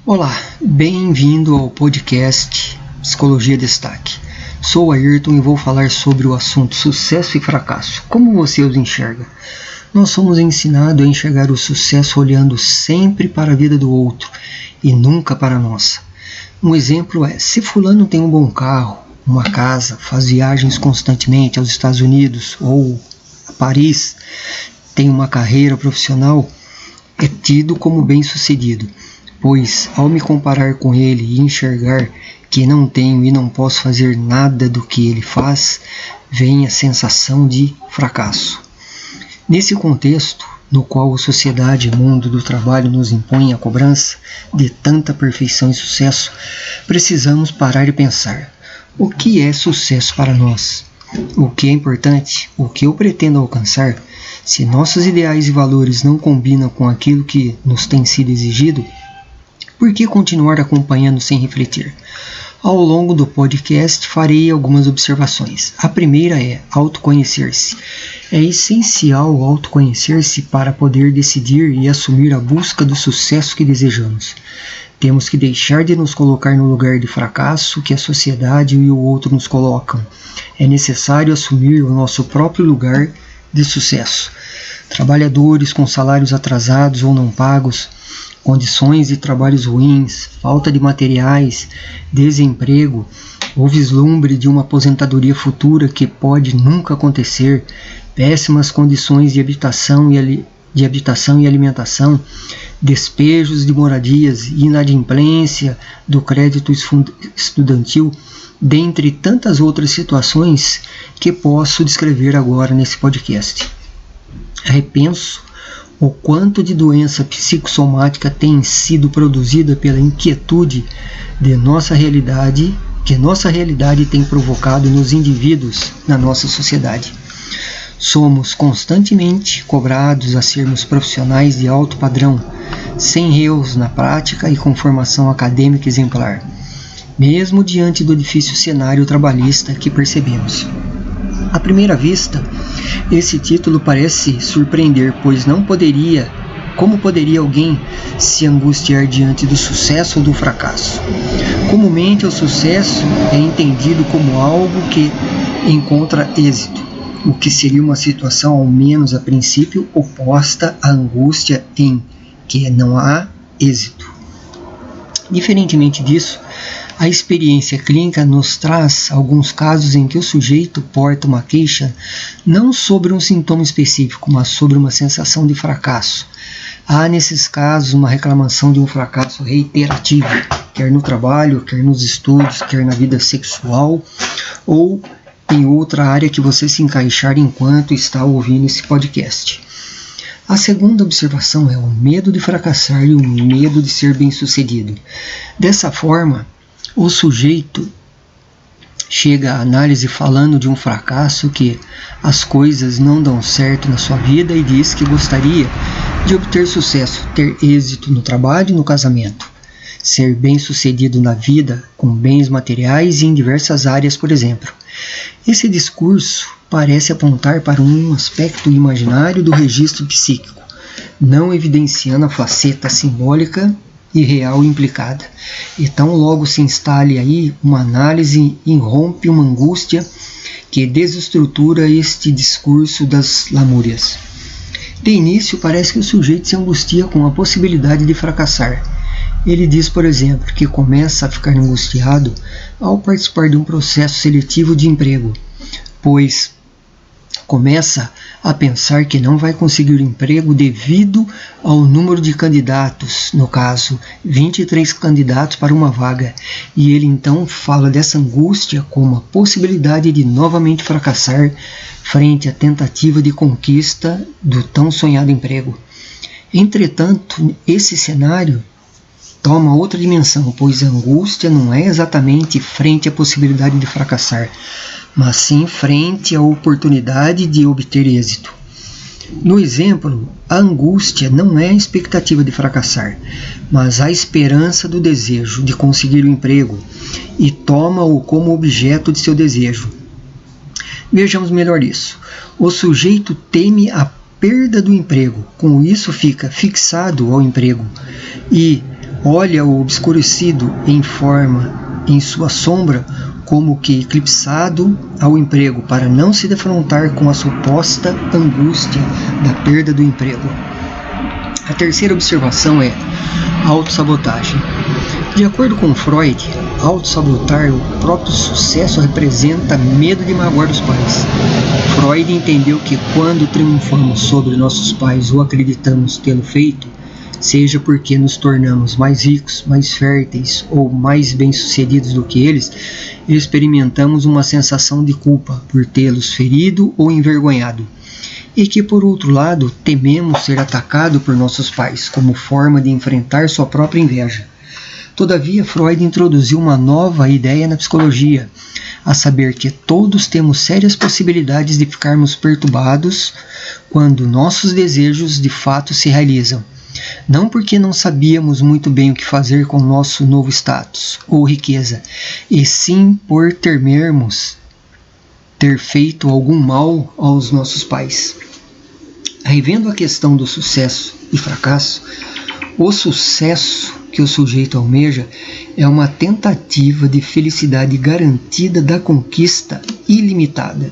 Olá, bem-vindo ao podcast Psicologia Destaque. Sou o Ayrton e vou falar sobre o assunto sucesso e fracasso. Como você os enxerga? Nós somos ensinados a enxergar o sucesso olhando sempre para a vida do outro e nunca para a nossa. Um exemplo é, se fulano tem um bom carro, uma casa, faz viagens constantemente aos Estados Unidos ou a Paris, tem uma carreira profissional, é tido como bem-sucedido. Pois, ao me comparar com ele e enxergar que não tenho e não posso fazer nada do que ele faz, vem a sensação de fracasso. Nesse contexto, no qual a sociedade e o mundo do trabalho nos impõem a cobrança de tanta perfeição e sucesso, precisamos parar e pensar: o que é sucesso para nós? O que é importante? O que eu pretendo alcançar? Se nossos ideais e valores não combinam com aquilo que nos tem sido exigido, por que continuar acompanhando sem refletir? Ao longo do podcast farei algumas observações. A primeira é autoconhecer-se. É essencial autoconhecer-se para poder decidir e assumir a busca do sucesso que desejamos. Temos que deixar de nos colocar no lugar de fracasso que a sociedade e o outro nos colocam. É necessário assumir o nosso próprio lugar de sucesso. Trabalhadores com salários atrasados ou não pagos, condições de trabalhos ruins, falta de materiais, desemprego, ou vislumbre de uma aposentadoria futura que pode nunca acontecer, péssimas condições de habitação e alimentação, despejos de moradias e inadimplência do crédito estudantil, dentre tantas outras situações que posso descrever agora nesse podcast. Repenso o quanto de doença psicossomática tem sido produzida pela inquietude de nossa realidade, que nossa realidade tem provocado nos indivíduos na nossa sociedade. Somos constantemente cobrados a sermos profissionais de alto padrão, sem erros na prática e com formação acadêmica exemplar, mesmo diante do difícil cenário trabalhista que percebemos. À primeira vista, esse título parece surpreender, pois como poderia alguém se angustiar diante do sucesso ou do fracasso? Comumente, o sucesso é entendido como algo que encontra êxito, o que seria uma situação, ao menos a princípio, oposta à angústia em que não há êxito. Diferentemente disso, a experiência clínica nos traz alguns casos em que o sujeito porta uma queixa não sobre um sintoma específico, mas sobre uma sensação de fracasso. Há nesses casos uma reclamação de um fracasso reiterativo, quer no trabalho, quer nos estudos, quer na vida sexual ou em outra área que você se encaixar enquanto está ouvindo esse podcast. A segunda observação é o medo de fracassar e o medo de ser bem-sucedido. Dessa forma, o sujeito chega à análise falando de um fracasso, que as coisas não dão certo na sua vida, e diz que gostaria de obter sucesso, ter êxito no trabalho e no casamento, ser bem-sucedido na vida com bens materiais e em diversas áreas, por exemplo. Esse discurso parece apontar para um aspecto imaginário do registro psíquico, não evidenciando a faceta simbólica e real implicada. E tão logo se instale aí uma análise, irrompe uma angústia que desestrutura este discurso das lamúrias. De início, parece que o sujeito se angustia com a possibilidade de fracassar. Ele diz, por exemplo, que começa a ficar angustiado ao participar de um processo seletivo de emprego, pois começa a pensar que não vai conseguir o emprego devido ao número de candidatos, no caso, 23 candidatos para uma vaga, e ele então fala dessa angústia como a possibilidade de novamente fracassar frente à tentativa de conquista do tão sonhado emprego. Entretanto, esse cenário toma outra dimensão, pois a angústia não é exatamente frente à possibilidade de fracassar, mas sim frente à oportunidade de obter êxito. No exemplo, a angústia não é a expectativa de fracassar, mas a esperança do desejo de conseguir o emprego, e toma-o como objeto de seu desejo. Vejamos melhor isso. O sujeito teme a perda do emprego, com isso fica fixado ao emprego, e olha o obscurecido em sua sombra, como que eclipsado ao emprego, para não se defrontar com a suposta angústia da perda do emprego. A terceira observação é autossabotagem. De acordo com Freud, autossabotar o próprio sucesso representa medo de magoar os pais. Freud entendeu que quando triunfamos sobre nossos pais ou acreditamos tê-lo feito, seja porque nos tornamos mais ricos, mais férteis ou mais bem-sucedidos do que eles, experimentamos uma sensação de culpa por tê-los ferido ou envergonhado. E que, por outro lado, tememos ser atacado por nossos pais, como forma de enfrentar sua própria inveja. Todavia, Freud introduziu uma nova ideia na psicologia, a saber que todos temos sérias possibilidades de ficarmos perturbados quando nossos desejos de fato se realizam. Não porque não sabíamos muito bem o que fazer com nosso novo status ou riqueza, e sim por temermos ter feito algum mal aos nossos pais. Revendo a questão do sucesso e fracasso, o sucesso que o sujeito almeja é uma tentativa de felicidade garantida da conquista ilimitada.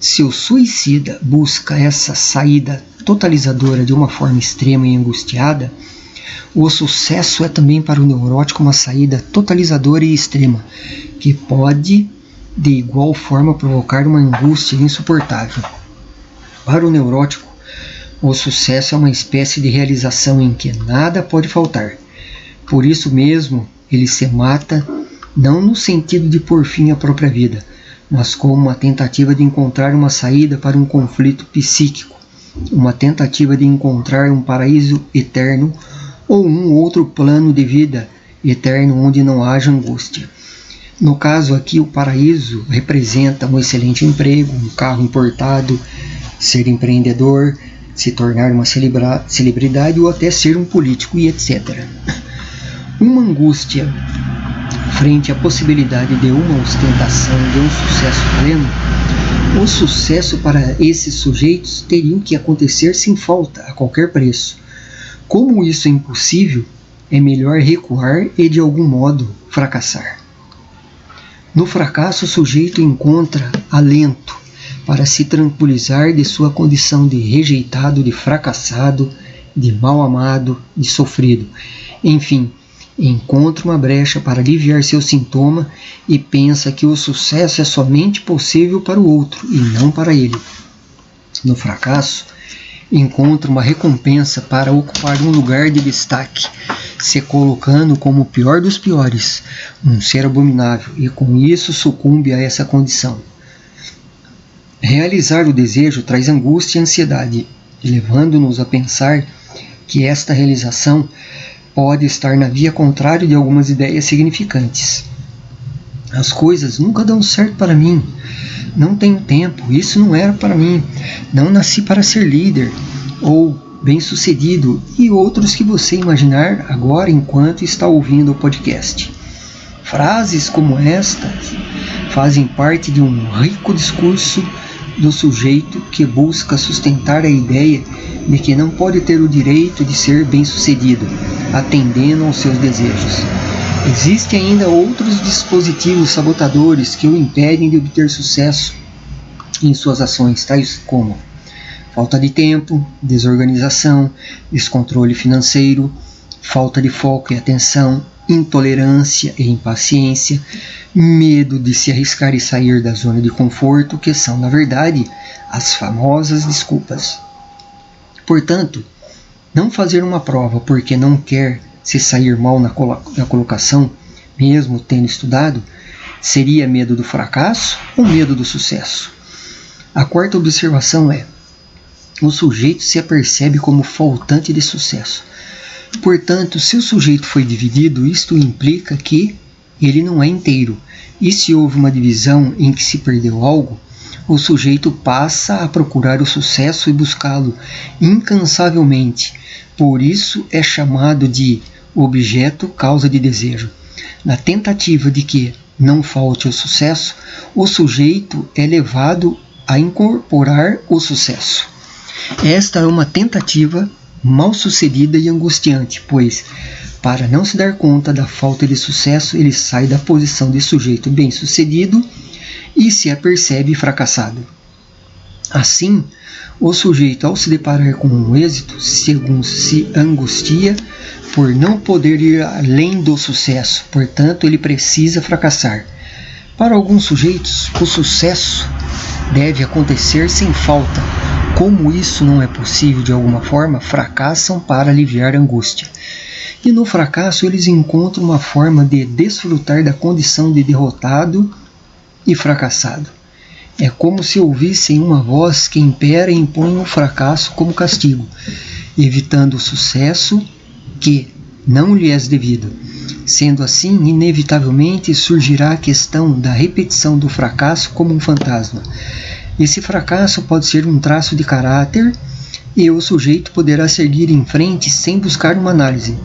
Se o suicida busca essa saída totalizadora de uma forma extrema e angustiada, o sucesso é também para o neurótico uma saída totalizadora e extrema, que pode de igual forma provocar uma angústia insuportável. Para o neurótico, o sucesso é uma espécie de realização em que nada pode faltar. Por isso mesmo, ele se mata, não no sentido de pôr fim à própria vida, mas como uma tentativa de encontrar uma saída para um conflito psíquico, uma tentativa de encontrar um paraíso eterno ou um outro plano de vida eterno onde não haja angústia. No caso aqui, o paraíso representa um excelente emprego, um carro importado, ser empreendedor, se tornar uma celebridade ou até ser um político e etc. Uma angústia frente à possibilidade de uma ostentação de um sucesso pleno, o sucesso para esses sujeitos teria que acontecer sem falta, a qualquer preço. Como isso é impossível, é melhor recuar e de algum modo fracassar. No fracasso, o sujeito encontra alento para se tranquilizar de sua condição de rejeitado, de fracassado, de mal amado, de sofrido. Enfim, encontra uma brecha para aliviar seu sintoma e pensa que o sucesso é somente possível para o outro e não para ele. No fracasso, encontra uma recompensa para ocupar um lugar de destaque, se colocando como o pior dos piores, um ser abominável, e com isso sucumbe a essa condição. Realizar o desejo traz angústia e ansiedade, levando-nos a pensar que esta realização pode estar na via contrária de algumas ideias significantes. As coisas nunca dão certo para mim, não tenho tempo, isso não era para mim, não nasci para ser líder ou bem-sucedido, e outros que você imaginar agora enquanto está ouvindo o podcast. Frases como estas fazem parte de um rico discurso do sujeito que busca sustentar a ideia de que não pode ter o direito de ser bem-sucedido, atendendo aos seus desejos. Existem ainda outros dispositivos sabotadores que o impedem de obter sucesso em suas ações, tais como falta de tempo, desorganização, descontrole financeiro, falta de foco e atenção, intolerância e impaciência, medo de se arriscar e sair da zona de conforto, que são, na verdade, as famosas desculpas. Portanto, não fazer uma prova porque não quer se sair mal na colocação, mesmo tendo estudado, seria medo do fracasso ou medo do sucesso? A quarta observação é: o sujeito se apercebe como faltante de sucesso. Portanto, se o sujeito foi dividido, isto implica que ele não é inteiro. E se houve uma divisão em que se perdeu algo, o sujeito passa a procurar o sucesso e buscá-lo incansavelmente. Por isso é chamado de objeto causa de desejo. Na tentativa de que não falte o sucesso, o sujeito é levado a incorporar o sucesso. Esta é uma tentativa mal sucedida e angustiante, pois Para não se dar conta da falta de sucesso, ele sai da posição de sujeito bem-sucedido e se apercebe fracassado. Assim, o sujeito, ao se deparar com um êxito, se angustia por não poder ir além do sucesso, portanto, ele precisa fracassar. Para alguns sujeitos, o sucesso deve acontecer sem falta. Como isso não é possível de alguma forma, fracassam para aliviar a angústia. E no fracasso eles encontram uma forma de desfrutar da condição de derrotado e fracassado. É como se ouvissem uma voz que impera e impõe o fracasso como castigo, evitando o sucesso que não lhe é devido. Sendo assim, inevitavelmente surgirá a questão da repetição do fracasso como um fantasma. Esse fracasso pode ser um traço de caráter e o sujeito poderá seguir em frente sem buscar uma análise,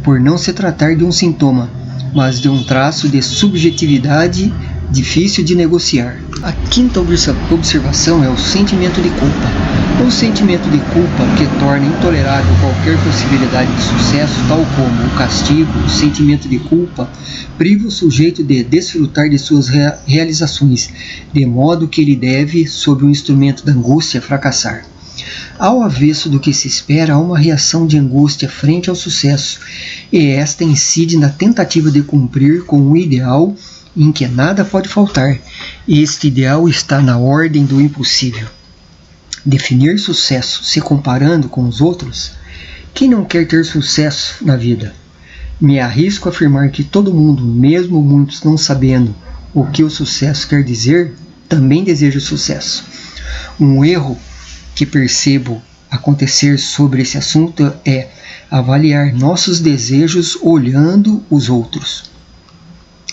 por não se tratar de um sintoma, mas de um traço de subjetividade difícil de negociar. A quinta observação é o sentimento de culpa. O sentimento de culpa que torna intolerável qualquer possibilidade de sucesso, tal como o castigo, o sentimento de culpa, priva o sujeito de desfrutar de suas realizações, de modo que ele deve, sob o instrumento da angústia, fracassar. Ao avesso do que se espera, há uma reação de angústia frente ao sucesso, e esta incide na tentativa de cumprir com o ideal em que nada pode faltar. Este ideal está na ordem do impossível. Definir sucesso se comparando com os outros? Quem não quer ter sucesso na vida? Me arrisco a afirmar que todo mundo, mesmo muitos não sabendo o que o sucesso quer dizer, também deseja sucesso. Um erro que percebo acontecer sobre esse assunto é avaliar nossos desejos olhando os outros.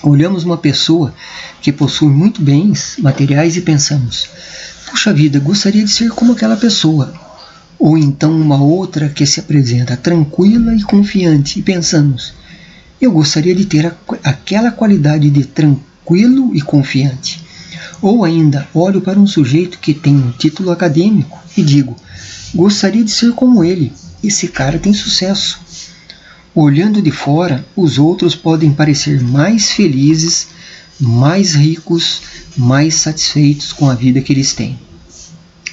Olhamos uma pessoa que possui muito bens materiais e pensamos: puxa vida, gostaria de ser como aquela pessoa. Ou então uma outra que se apresenta tranquila e confiante e pensamos: eu gostaria de ter aquela qualidade de tranquilo e confiante. Ou ainda, olho para um sujeito que tem um título acadêmico e digo: gostaria de ser como ele, esse cara tem sucesso. Olhando de fora, os outros podem parecer mais felizes, mais ricos, mais satisfeitos com a vida que eles têm.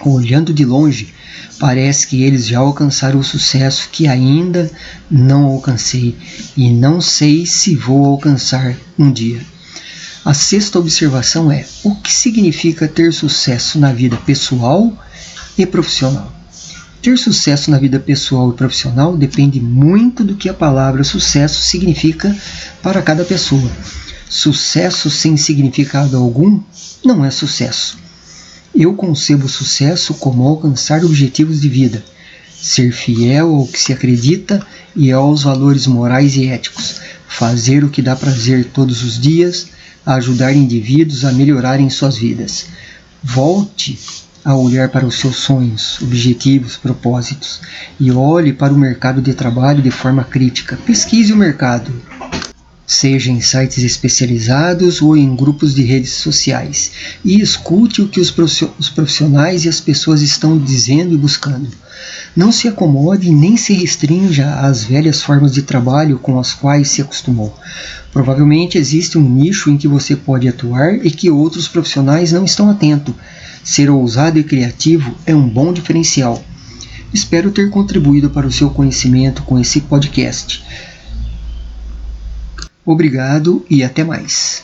Olhando de longe, parece que eles já alcançaram o sucesso que ainda não alcancei e não sei se vou alcançar um dia. A sexta observação é: o que significa ter sucesso na vida pessoal e profissional? Ter sucesso na vida pessoal e profissional depende muito do que a palavra sucesso significa para cada pessoa. Sucesso sem significado algum não é sucesso. Eu concebo sucesso como alcançar objetivos de vida, ser fiel ao que se acredita e aos valores morais e éticos, fazer o que dá prazer todos os dias, ajudar indivíduos a melhorarem suas vidas. Volte a olhar para os seus sonhos, objetivos, propósitos e olhe para o mercado de trabalho de forma crítica. Pesquise o mercado, seja em sites especializados ou em grupos de redes sociais, e escute o que os profissionais e as pessoas estão dizendo e buscando. Não se acomode nem se restrinja às velhas formas de trabalho com as quais se acostumou. Provavelmente existe um nicho em que você pode atuar e que outros profissionais não estão atentos. Ser ousado e criativo é um bom diferencial. Espero ter contribuído para o seu conhecimento com esse podcast. Obrigado e até mais.